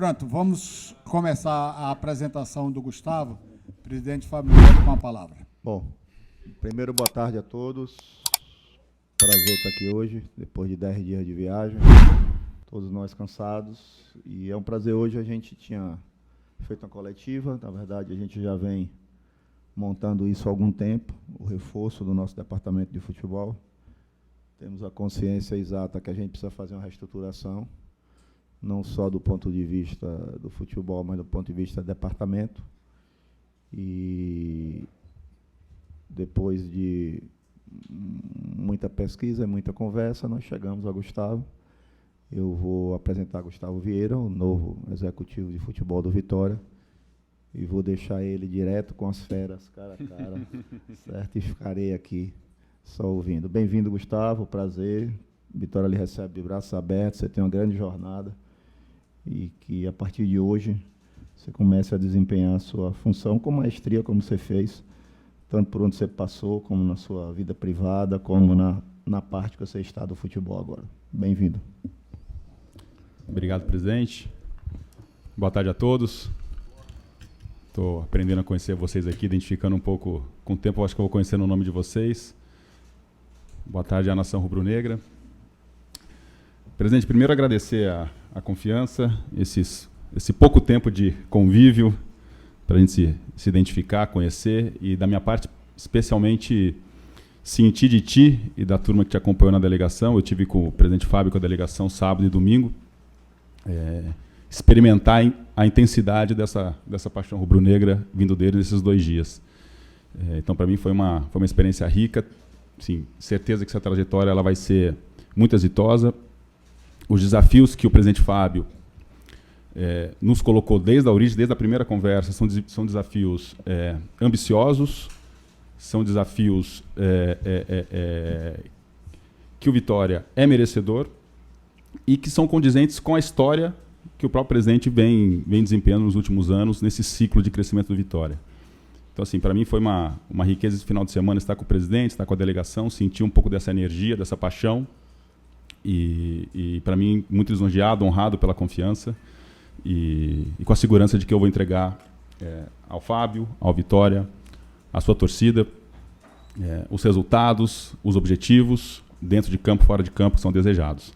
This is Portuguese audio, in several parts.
Pronto, vamos começar a apresentação do Gustavo. Presidente Fábio Nogueira, com a palavra. Bom, primeiro, boa tarde a todos. Prazer estar aqui hoje, depois de 10 dias de viagem. Todos nós cansados. E é um prazer hoje. A gente tinha feito uma coletiva. Na verdade, a gente já vem montando isso há algum tempo, o reforço do nosso departamento de futebol. Temos a consciência exata que a gente precisa fazer uma reestruturação, não só do ponto de vista do futebol, mas do ponto de vista do departamento. E depois de muita pesquisa e muita conversa, nós chegamos a Gustavo. Eu vou apresentar Gustavo Vieira, o novo executivo de futebol do Vitória, e vou deixar ele direto com as feras, cara a cara, certo? E ficarei aqui só ouvindo. Bem-vindo, Gustavo, prazer. Vitória lhe recebe de braços abertos, você tem uma grande jornada, e que, a partir de hoje, você comece a desempenhar a sua função com maestria, como você fez, tanto por onde você passou, como na sua vida privada, como na parte que você está do futebol agora. Bem-vindo. Obrigado, presidente. Boa tarde a todos. Estou aprendendo a conhecer vocês aqui, identificando um pouco. Com o tempo, eu acho que eu vou conhecendo o nome de vocês. Boa tarde à nação rubro-negra. Presidente, primeiro agradecer a confiança, esse pouco tempo de convívio, para a gente se identificar, conhecer, e da minha parte, especialmente, sentir de ti e da turma que te acompanhou na delegação. Eu tive com o presidente Fábio, com a delegação, sábado e domingo, experimentar a intensidade dessa paixão rubro-negra vindo dele nesses 2 dias. Então, para mim, foi uma experiência rica. Sim, certeza que essa trajetória ela vai ser muito exitosa. Os desafios que o presidente Fábio nos colocou desde a origem, desde a primeira conversa, são desafios ambiciosos, são desafios que o Vitória é merecedor e que são condizentes com a história que o próprio presidente vem desempenhando nos últimos anos nesse ciclo de crescimento do Vitória. Então, assim, para mim foi uma riqueza esse final de semana estar com o presidente, estar com a delegação, sentir um pouco dessa energia, dessa paixão. E para mim, muito lisonjeado, honrado pela confiança e com a segurança de que eu vou entregar ao Fábio, ao Vitória, à sua torcida, os resultados, os objetivos, dentro de campo, fora de campo, que são desejados.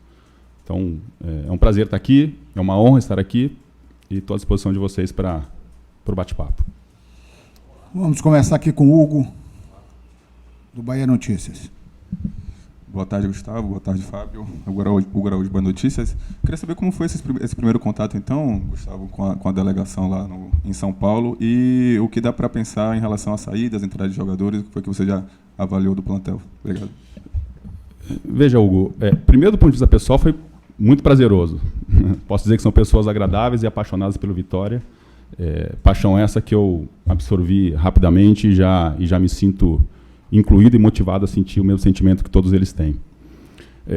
Então, é um prazer estar aqui, é uma honra estar aqui e estou à disposição de vocês para o bate-papo. Vamos começar aqui com o Hugo, do Bahia Notícias. Boa tarde, Gustavo. Boa tarde, Fábio. Hugo Araújo, Bahia Notícias. Queria saber como foi esse primeiro contato, então, Gustavo, com a delegação lá em São Paulo, e o que dá para pensar em relação às saídas, entradas de jogadores, o que foi que você já avaliou do plantel. Obrigado. Veja, Hugo, primeiro do ponto de vista pessoal foi muito prazeroso. Posso dizer que são pessoas agradáveis e apaixonadas pelo Vitória. Paixão essa que eu absorvi rapidamente e já me sinto incluído e motivado a sentir o mesmo sentimento que todos eles têm.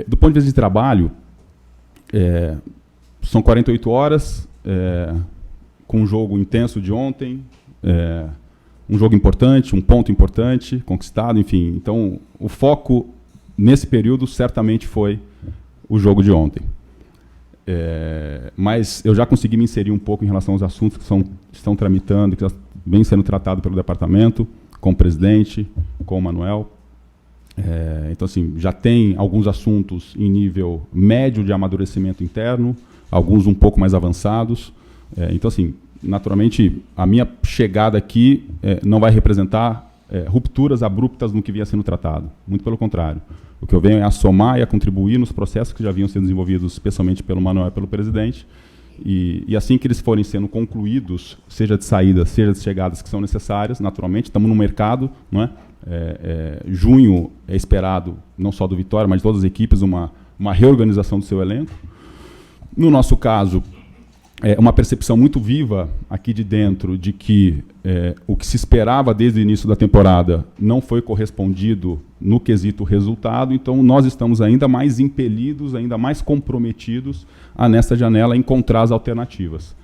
Do ponto de vista de trabalho, são 48 horas, com um jogo intenso de ontem, um jogo importante, um ponto importante, conquistado, enfim. Então, o foco nesse período certamente foi o jogo de ontem. Mas eu já consegui me inserir um pouco em relação aos assuntos que estão tramitando, que vem sendo tratado pelo departamento, com o presidente, com o Manuel. Então, assim, já tem alguns assuntos em nível médio de amadurecimento interno, alguns um pouco mais avançados. Então, assim, naturalmente, a minha chegada aqui não vai representar rupturas abruptas no que vinha sendo tratado. Muito pelo contrário. O que eu venho é a somar e a contribuir nos processos que já vinham sendo desenvolvidos, especialmente pelo Manuel e pelo presidente. E assim que eles forem sendo concluídos, seja de saídas, seja de chegadas que são necessárias, naturalmente, estamos no mercado, não é? Junho é esperado, não só do Vitória, mas de todas as equipes, uma reorganização do seu elenco. No nosso caso, uma percepção muito viva aqui de dentro de que o que se esperava desde o início da temporada não foi correspondido no quesito resultado, então nós estamos ainda mais impelidos, ainda mais comprometidos a, nessa janela, encontrar as alternativas.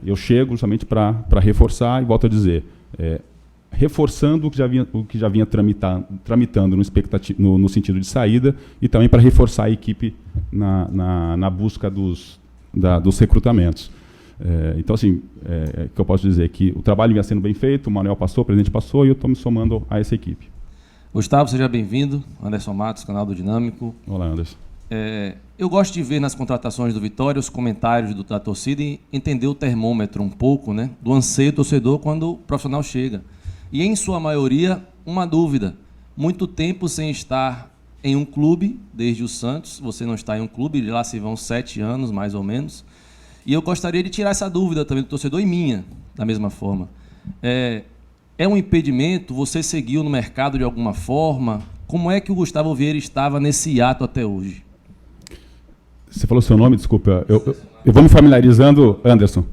Eu chego justamente para reforçar e volto a dizer, reforçando o que já vinha tramitando no sentido de saída e também para reforçar a equipe na busca dos recrutamentos. Então, assim, o que eu posso dizer é que o trabalho vinha sendo bem feito, o Manuel passou, o presidente passou, e eu estou me somando a essa equipe. Gustavo, seja bem-vindo. Anderson Matos, canal do Dinâmico. Olá, Anderson. Eu gosto de ver nas contratações do Vitória os comentários da torcida e entender o termômetro um pouco, né, do anseio do torcedor quando o profissional chega. E, em sua maioria, uma dúvida. Muito tempo sem estar em um clube, desde o Santos, você não está em um clube, lá se vão 7 anos, mais ou menos. E eu gostaria de tirar essa dúvida também do torcedor e minha, da mesma forma. É um impedimento? Você seguiu no mercado de alguma forma? Como é que o Gustavo Vieira estava nesse ato até hoje? Você falou seu nome, desculpa. Eu vou me familiarizando, Anderson.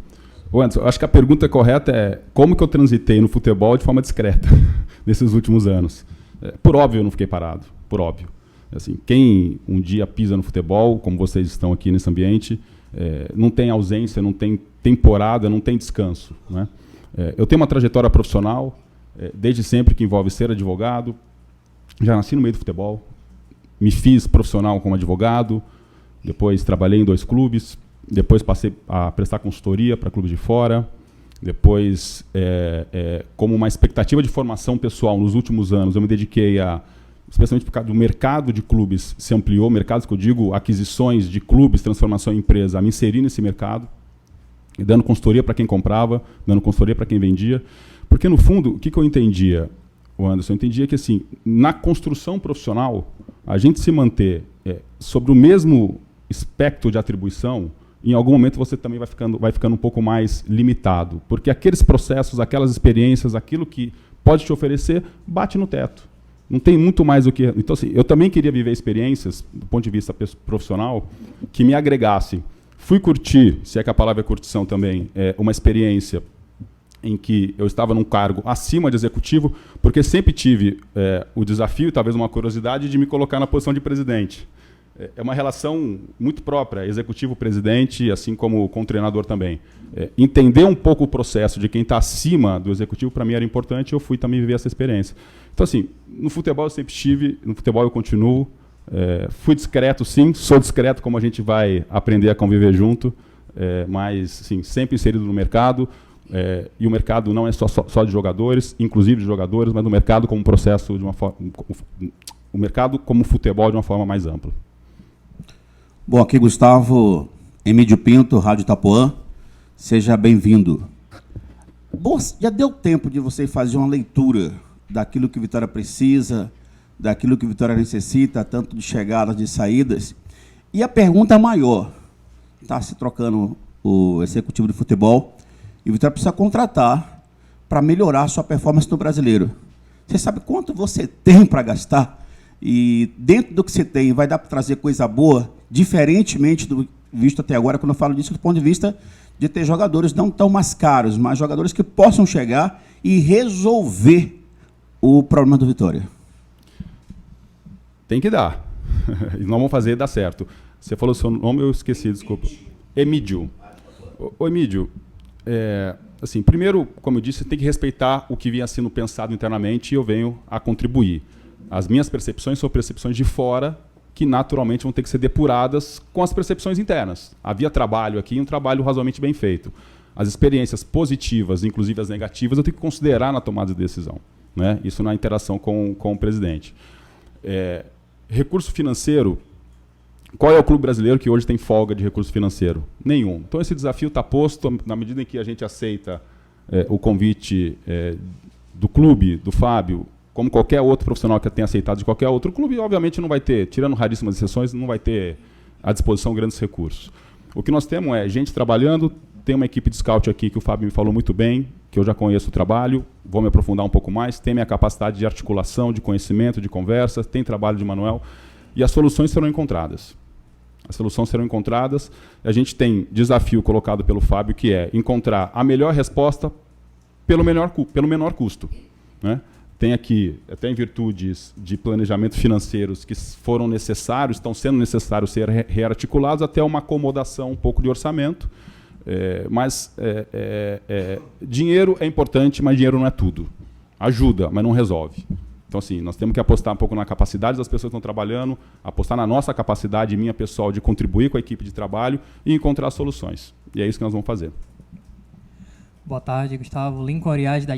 Anderson, eu acho que a pergunta correta é como que eu transitei no futebol de forma discreta nesses últimos anos. Por óbvio, eu não fiquei parado. Por óbvio. Assim, quem um dia pisa no futebol, como vocês estão aqui nesse ambiente, não tem ausência, não tem temporada, não tem descanso, né? Eu tenho uma trajetória profissional, desde sempre, que envolve ser advogado. Já nasci no meio do futebol, me fiz profissional como advogado, depois trabalhei em 2 clubes, depois passei a prestar consultoria para clubes de fora, depois, como uma expectativa de formação pessoal nos últimos anos, eu me dediquei especialmente por causa do mercado de clubes se ampliou, mercados que eu digo, aquisições de clubes, transformação em empresa, a me inserir nesse mercado, dando consultoria para quem comprava, dando consultoria para quem vendia. Porque, no fundo, o que eu entendia, Anderson? Eu entendia que, assim, na construção profissional, a gente se manter sobre o mesmo espectro de atribuição, em algum momento você também vai ficando um pouco mais limitado. Porque aqueles processos, aquelas experiências, aquilo que pode te oferecer, bate no teto. Não tem muito mais do que... Então, assim, eu também queria viver experiências, do ponto de vista profissional, que me agregassem. Fui curtir, se é que a palavra é curtição também, uma experiência em que eu estava num cargo acima de executivo, porque sempre tive o desafio, e talvez uma curiosidade, de me colocar na posição de presidente. É uma relação muito própria, executivo-presidente, assim como com o treinador também. Entender um pouco o processo de quem está acima do executivo, para mim, era importante, e eu fui também viver essa experiência. Então, assim, no futebol eu sempre estive, no futebol eu continuo. Fui discreto, sim, sou discreto, como a gente vai aprender a conviver junto, mas, sim, sempre inserido no mercado. E o mercado não é só de jogadores, inclusive de jogadores, mas no mercado como processo, de uma forma, o mercado como futebol de uma forma mais ampla. Bom, aqui Gustavo Emídio Pinto, Rádio Itapuã. Seja bem-vindo. Bom, já deu tempo de você fazer uma leitura daquilo que Vitória precisa, daquilo que Vitória necessita, tanto de chegadas, de saídas. E a pergunta maior, está se trocando o executivo de futebol, e o Vitória precisa contratar para melhorar a sua performance no Brasileiro. Você sabe quanto você tem para gastar? E dentro do que você tem, vai dar para trazer coisa boa, diferentemente do visto até agora, quando eu falo disso do ponto de vista de ter jogadores não tão mais caros, mas jogadores que possam chegar e resolver o problema do Vitória. Tem que dar. E nós vamos fazer dar certo. Você falou o seu nome, eu esqueci, desculpa. Emídio. Ô, Emídio, assim, primeiro, como eu disse, tem que respeitar o que vinha sendo pensado internamente, e eu venho a contribuir. As minhas percepções são percepções de fora, que naturalmente vão ter que ser depuradas com as percepções internas. Havia trabalho aqui, um trabalho razoavelmente bem feito. As experiências positivas, inclusive as negativas, eu tenho que considerar na tomada de decisão, né? Isso na interação com o presidente. Recurso financeiro, qual é o clube brasileiro que hoje tem folga de recurso financeiro? Nenhum. Então esse desafio está posto, na medida em que a gente aceita o convite do clube, do Fábio, como qualquer outro profissional que tenha aceitado de qualquer outro clube, obviamente não vai ter, tirando raríssimas exceções, não vai ter à disposição grandes recursos. O que nós temos é gente trabalhando, tem uma equipe de scout aqui que o Fábio me falou muito bem, que eu já conheço o trabalho, vou me aprofundar um pouco mais, tem minha capacidade de articulação, de conhecimento, de conversa, tem trabalho de Manuel, e as soluções serão encontradas. As soluções serão encontradas, a gente tem desafio colocado pelo Fábio, que é encontrar a melhor resposta pelo menor custo, né? Tem aqui, até em virtudes de planejamento financeiros que foram necessários, estão sendo necessários ser rearticulados, até uma acomodação um pouco de orçamento. Mas dinheiro é importante, mas dinheiro não é tudo. Ajuda, mas não resolve. Então, assim, nós temos que apostar um pouco na capacidade das pessoas que estão trabalhando, apostar na nossa capacidade, minha pessoal, de contribuir com a equipe de trabalho e encontrar soluções. E é isso que nós vamos fazer. Boa tarde, Gustavo. Lincoln Oriade, da